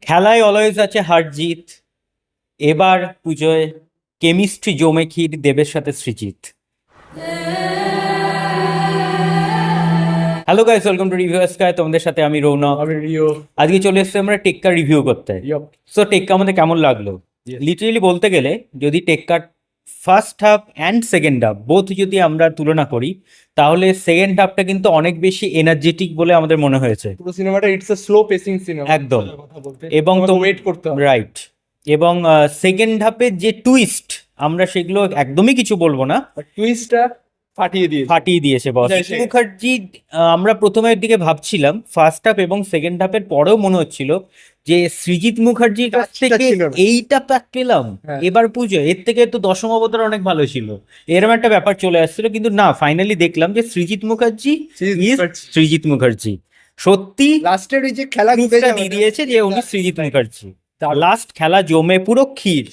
খেলায় অলওয়েজ আছে হার জিত। এবার পুজোয় কেমিস্ট্রি জমে ক্ষীর দেবের সাথে Srijit. Hello guys, welcome to review sky. তোমাদের সাথে আমি রৌনক। আমি রিও। আজকে চলে এসেছি আমরা টেক্কা রিভিউ করতে। Yup. সো টেক্কা আমাদের কেমন লাগলো? Yes. লিটারেলি বলতে গেলে যদি টেক্কার first half and second half both যদি আমরা তুলনা করি, তাহলে সেকেন্ড হাফটা কিন্তু অনেক বেশি এনার্জেটিক বলে আমাদের মনে হয়েছে। পুরো সিনেমাটা ইটস আ স্লো পেসিং সিনেমা একদম। কথা বলতে এবং তো ওয়েট করতে হবে। রাইট। এবং সেকেন্ড হাফের যে টুইস্ট, আমরা সেগুলো একদমই কিছু বলবো না, টুইস্টটা ফাটিয়ে দিয়েছে বস। যাই সে। মুখার্জি আমরা প্রথমের দিকে ভাবছিলাম ফার্স্ট হাফ এবং সেকেন্ড হাফের পরেও মনে হচ্ছিল যে সৃজিত মুখার্জির কাছ টাচটা থেকে ছিল না। এইটা পেলাম হ্যাঁ। এবার পুজো, এর থেকে তো দশম অবতার অনেক ভালো ছিল, এরকম একটা ব্যাপার চলে আসছিল। কিন্তু না, ফাইনালি দেখলাম যে সৃজিত মুখার্জি is সৃজিত মুখার্জি। সত্যি লাস্টের ওই যে খেলা প্রুফটা দিয়ে দিয়েছে যে উনি সৃজিত মুখার্জি। লাস্ট খেলা জমে পুরো ক্ষীর,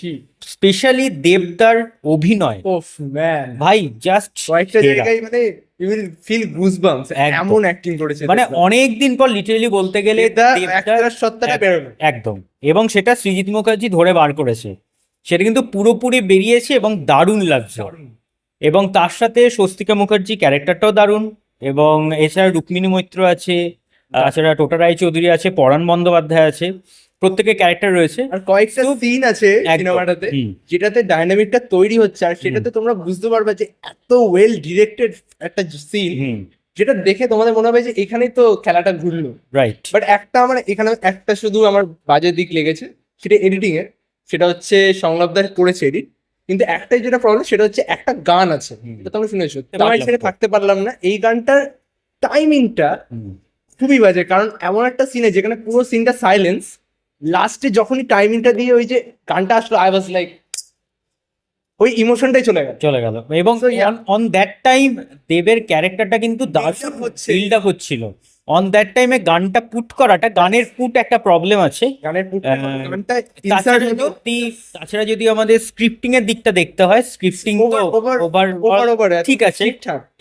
স্পেশালি দেবদার অভিনয় ওফ ম্যান, ভাই জাস্ট কয়েকটা জায়গায় মানে ইউ উইল ফিল গুজবাম্পস। একদম। এমন অ্যাক্টিং করেছে মানে অনেক দিন পর লিটারেলি বলতে গেলে দেবদার সত্তাটা বেরোলো একদম। এবং সেটা সৃজিত মুখার্জি ধরে বার করেছে, সেটা কিন্তু পুরোপুরি বেরিয়েছে এবং দারুণ লাগছে। এবং তার সাথে স্বস্তিকা মুখার্জি ক্যারেক্টারটাও দারুণ। এবং এছাড়া রুক্মিণী মৈত্র আছে, তাছাড়া টোটা রায়চৌধুরী আছে, পরাণ বন্দ্যোপাধ্যায় আছে, প্রত্যেকের ক্যারেক্টার রয়েছে। আর কয়েকটা তো সিন আছে একদম। সিনেমাটাতে হুম। যেটাতে ডাইনামিকটা তৈরি হচ্ছে, আর সেটাতে তোমরা বুঝতে পারবে যে এত ওয়েল ডিরেক্টেড একটা সিন, হুম, যেটা দেখে তোমাদের মনে হবে যে এখানেই তো খেলাটা ঘুরলো। রাইট। বাট একটা আমার এখানে একটা শুধু আমার বাজে দিক লেগেছে, সেটা এডিটিং এর। সেটা হচ্ছে সংলাপদার করেছে এডিট, কিন্তু একটাই যেটা প্রবলেম সেটা হচ্ছে একটা গান আছে, এটা তোমরা শুনেছো, তোমার ছেড়ে থাকতে পারলাম না। এই গানটার টাইমিংটা খুবই বাজে, কারণ এমন একটা সিনে যেখানে পুরো সিনটা সাইলেন্স, লাস্টে যখনই টাইমিংটা দিয়ে ওই যে গানটা আসলো, আই ওয়াজ লাইক ওই ইমোশনটাই চলে গেল। এবং So, yeah. On that time দেবের ক্যারেক্টারটা কিন্তু দারুণ হচ্ছে। বিল্ড আপ হচ্ছিল। অন দ্যাট টাইমে গানটা পুট করাটা, গানের পুট একটা প্রবলেম আছে। গানের গানটা তাছাড়া যদি আমাদের স্ক্রিপ্টিং এর দিকটা দেখতে হয়, স্ক্রিপ্টিং তো ওভার ঠিক আছে,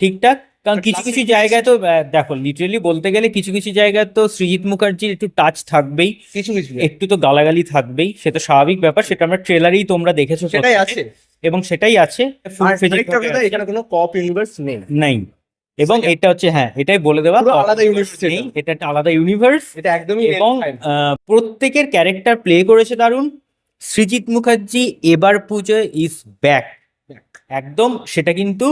ঠিকঠাক। কারণ But কিছু কিছু classic জায়গায় তো দেখো লিটারেলি বলতে গেলে কিছু কিছু জায়গায় তো সৃজিত মুখার্জির একটু টাচ থাকবেই, কিছু একটু তো গালাগালি থাকবেই, সেটা স্বাভাবিক ব্যাপার। সেটা আমরা ট্রেলারেই তোমরা দেখেছো, সেটাই আছে। এবং সেটাই আছে। আর আরেকটা কথা, এখানে কোনো কপ ইউনিভার্স নেই। নাই। এবং এটা হচ্ছে, হ্যাঁ, এটাই বলে দেওয়া, পুরো আলাদা universe নেই, এটা একটা আলাদা ইউনিভার্স। এটা একদমই এবং প্রত্যেকের ক্যারেক্টার প্লে করেছে দারুণ। সৃজিত মুখার্জি এবার পুজোয় ইজ ব্যাক একদম। সেটা কিন্তু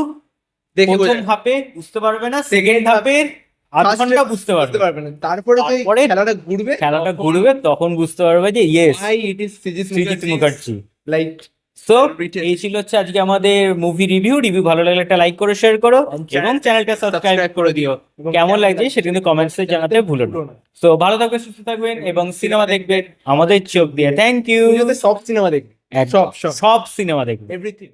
দেখে প্রথম হাফে বুঝতে পারবে না, সেকেন্ড হাফের আধ ঘন্টা বুঝতে পারবে না, তারপরে তারপরে খেলাটা ঘুরবে, তখন বুঝতে পারবে যে yes it is Srijit Mukherjee. Like so এই ছিল হচ্ছে আজকে আমাদের মুভি রিভিউ। ভালো লাগলে একটা লাইক করে শেয়ার করো এবং চ্যানেলটা সাবস্ক্রাইব করে দিও। কেমন লাগছে সেটা কিন্তু কমেন্টসে জানাতে ভুলো না। সো ভালো থাকবেন, সুস্থ থাকবেন এবং সিনেমা দেখবেন আমাদের চোখ দিয়ে। Thank you. সব সিনেমা দেখবে, সব সিনেমা দেখবেন। এভরিথিং।